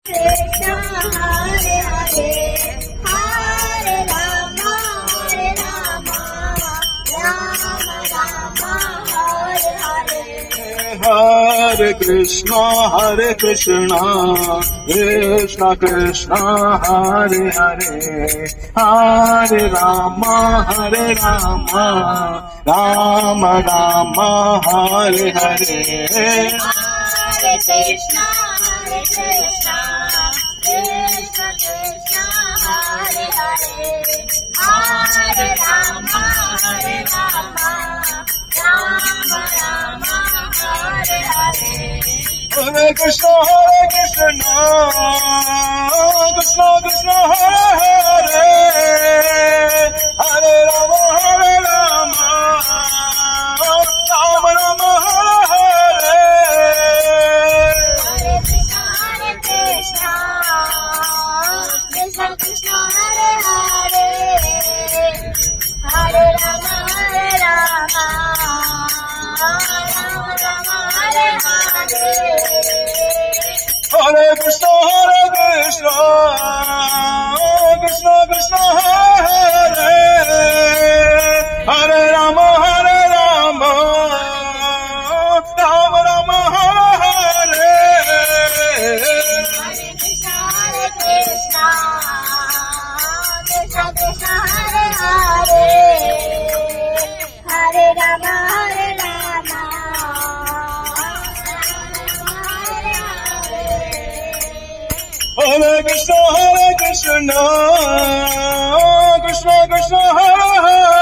Krishna Hare Hare Hare Rama Rama Rama Hare Hare Hare Krishna Krishna Krishna Hare Hare Hare Rama Rama Rama Hare Hare Hare Krishna Krishna Krishna Hare Hare Hare Rama Rama Rama Hare Hare Hare Krishna Krishna Krishna Hare Hare Hare Rama Rama Rama Hare Hare Hare Krishna Krishna Krishna Hare Hare Hare Rama Rama Rama Hare Hare Hare Krishna Krishna Krishna Hare Hare Hare Rama Rama Rama Hare Hare Hare Krishna Krishna Krishna Hare Hare Hare Rama Rama Hare Krishna Krishna Krishna Hare Hare